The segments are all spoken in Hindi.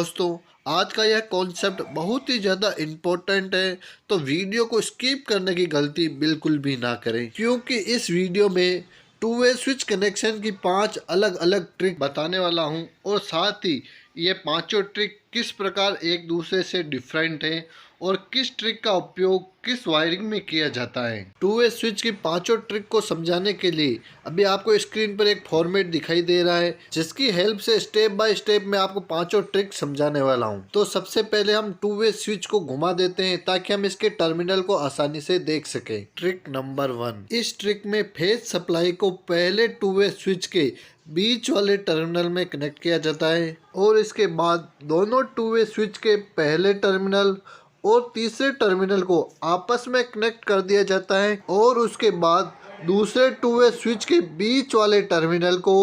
दोस्तों, आज का यह कॉन्सेप्ट बहुत ही ज़्यादा इम्पोर्टेंट है, तो वीडियो को स्किप करने की गलती बिल्कुल भी ना करें, क्योंकि इस वीडियो में टू वे स्विच कनेक्शन की 5 अलग अलग ट्रिक बताने वाला हूं और साथ ही ये पांचों ट्रिक किस प्रकार एक दूसरे से डिफरेंट हैं और किस ट्रिक का उपयोग किस वायरिंग में किया जाता है। टू वे स्विच की पांचों ट्रिक को समझाने के लिए अभी आपको स्क्रीन पर एक फॉर्मेट दिखाई दे रहा है, जिसकी हेल्प से स्टेप बाय स्टेप मैं आपको पांचों ट्रिक समझाने वाला हूं। तो सबसे पहले हम टू वे स्विच को घुमा देते हैं ताकि हम इसके टर्मिनल को आसानी से देख सकें। ट्रिक नंबर 1, इस ट्रिक में फेज सप्लाई को पहले टू वे स्विच के बीच वाले टर्मिनल में कनेक्ट किया जाता है और इसके बाद दोनों टू वे स्विच के पहले टर्मिनल और तीसरे टर्मिनल को आपस में कनेक्ट कर दिया जाता है और उसके बाद दूसरे टू वे स्विच के बीच वाले टर्मिनल को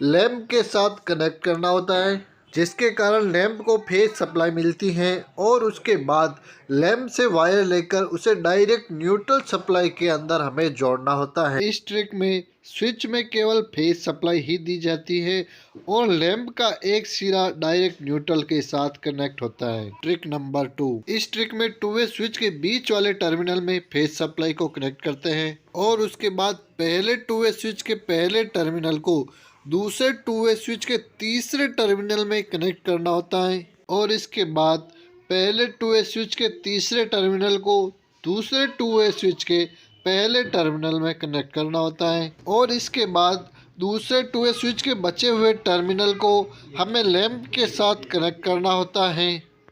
लैंप के साथ कनेक्ट करना होता है, जिसके कारण लैंप को फेज सप्लाई मिलती है और उसके बाद लैंप से वायर लेकर उसे डायरेक्ट न्यूट्रल सप्लाई के अंदर हमें जोड़ना होता है। इस ट्रिक में स्विच में केवल फेज सप्लाई ही दी जाती है और लैंप का एक सिरा डायरेक्ट न्यूट्रल के साथ कनेक्ट होता है। ट्रिक नंबर 2, इस ट्रिक में टू वे स्विच के बीच वाले टर्मिनल में फेज सप्लाई को कनेक्ट करते हैं और उसके बाद पहले टू वे स्विच के पहले टर्मिनल को दूसरे टू वे स्विच के तीसरे टर्मिनल में कनेक्ट करना होता है और इसके बाद पहले टू वे स्विच के तीसरे टर्मिनल को दूसरे टू वे स्विच के पहले टर्मिनल में कनेक्ट करना होता है और इसके बाद दूसरे टू वे स्विच के बचे हुए टर्मिनल को हमें लैंप के साथ कनेक्ट करना होता है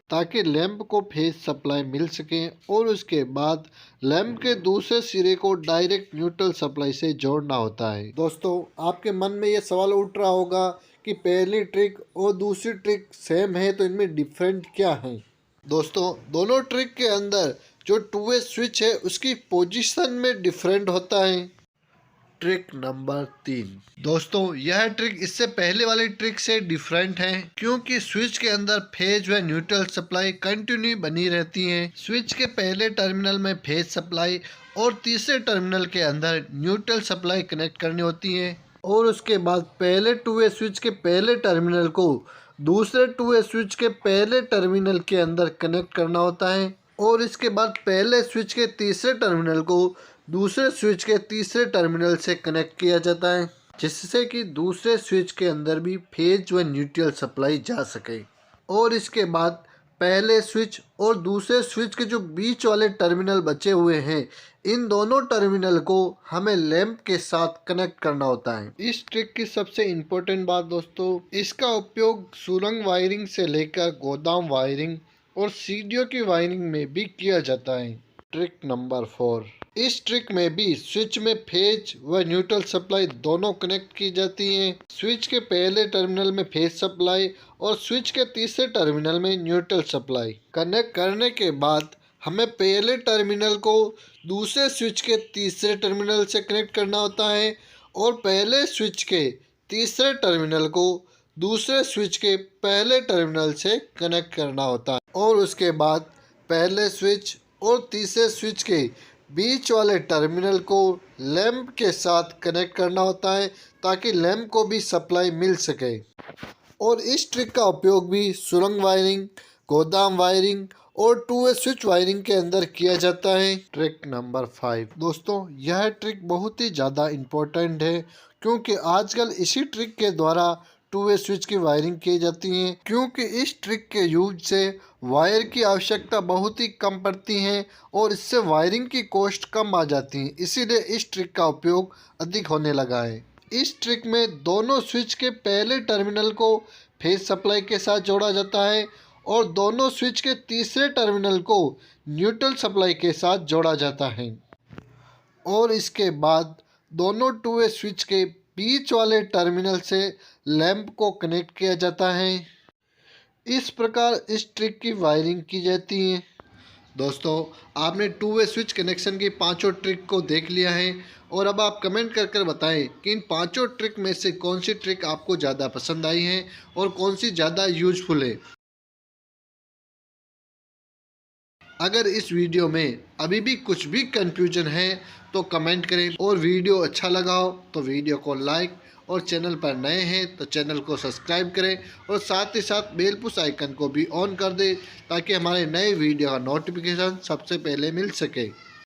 ताकि लैंप को फेज सप्लाई मिल सके और उसके बाद लैंप के दूसरे सिरे को डायरेक्ट न्यूट्रल सप्लाई से जोड़ना होता है। दोस्तों, आपके मन में ये सवाल उठ रहा होगा कि पहली ट्रिक और दूसरी ट्रिक सेम है तो इनमें डिफरेंट क्या है। दोस्तों, दोनों ट्रिक के अंदर जो टू वे स्विच है उसकी पोजीशन में डिफरेंट होता है। ट्रिक नंबर 3, दोस्तों यह ट्रिक इससे पहले वाली ट्रिक से डिफरेंट है, क्योंकि स्विच के अंदर फेज व न्यूट्रल सप्लाई कंटिन्यू बनी रहती है। स्विच के पहले टर्मिनल में फेज सप्लाई और तीसरे टर्मिनल के अंदर न्यूट्रल सप्लाई कनेक्ट करनी होती है और उसके बाद पहले टू वे स्विच के पहले टर्मिनल को दूसरे टू वे स्विच के पहले टर्मिनल के अंदर कनेक्ट करना होता है और इसके बाद पहले स्विच के तीसरे टर्मिनल को दूसरे स्विच के तीसरे टर्मिनल से कनेक्ट किया जाता है, जिससे कि दूसरे स्विच के अंदर भी फेज व न्यूट्रल सप्लाई जा सके और इसके बाद पहले स्विच और दूसरे स्विच के जो बीच वाले टर्मिनल बचे हुए हैं, इन दोनों टर्मिनल को हमें लैंप के साथ कनेक्ट करना होता है। इस ट्रिक की सबसे इम्पोर्टेंट बात दोस्तों, इसका उपयोग सुरंग वायरिंग से लेकर गोदाम वायरिंग और सीढ़ियों की वायरिंग में भी किया जाता है। ट्रिक नंबर 4, इस ट्रिक में भी स्विच में फेज व न्यूट्रल सप्लाई दोनों कनेक्ट की जाती हैं। स्विच के पहले टर्मिनल में फेज सप्लाई और स्विच के तीसरे टर्मिनल में न्यूट्रल सप्लाई कनेक्ट करने के बाद हमें पहले टर्मिनल को दूसरे स्विच के तीसरे टर्मिनल से कनेक्ट करना होता है और पहले स्विच के तीसरे टर्मिनल को दूसरे स्विच के पहले टर्मिनल से कनेक्ट करना होता है और उसके बाद पहले स्विच और तीसरे स्विच के बीच वाले टर्मिनल को लैंप के साथ कनेक्ट करना होता है ताकि लैंप को भी सप्लाई मिल सके और इस ट्रिक का उपयोग भी सुरंग वायरिंग, गोदाम वायरिंग और टू वे स्विच वायरिंग के अंदर किया जाता है। ट्रिक नंबर 5, दोस्तों यह ट्रिक बहुत ही ज़्यादा इम्पोर्टेंट है, क्योंकि आजकल इसी ट्रिक के द्वारा टू वे स्विच की वायरिंग की जाती है, क्योंकि इस ट्रिक के यूज से वायर की आवश्यकता बहुत ही कम पड़ती है और इससे वायरिंग की कॉस्ट कम आ जाती है, इसीलिए इस ट्रिक का उपयोग अधिक होने लगा है। इस ट्रिक में दोनों स्विच के पहले टर्मिनल को फेज सप्लाई के साथ जोड़ा जाता है और दोनों स्विच के तीसरे टर्मिनल को न्यूट्रल सप्लाई के साथ जोड़ा जाता है और इसके बाद दोनों टू वे स्विच के बीच वाले टर्मिनल से लैंप को कनेक्ट किया जाता है। इस प्रकार इस ट्रिक की वायरिंग की जाती है। दोस्तों, आपने टू वे स्विच कनेक्शन की पांचों ट्रिक को देख लिया है और अब आप कमेंट कर बताएं कि इन पांचों ट्रिक में से कौन सी ट्रिक आपको ज़्यादा पसंद आई है और कौन सी ज़्यादा यूजफुल है। अगर इस वीडियो में अभी भी कुछ भी कंफ्यूजन है तो कमेंट करें, और वीडियो अच्छा लगा हो तो वीडियो को लाइक, और चैनल पर नए हैं तो चैनल को सब्सक्राइब करें, और साथ ही साथ बेल पुश आइकन को भी ऑन कर दें ताकि हमारे नए वीडियो का नोटिफिकेशन सबसे पहले मिल सके।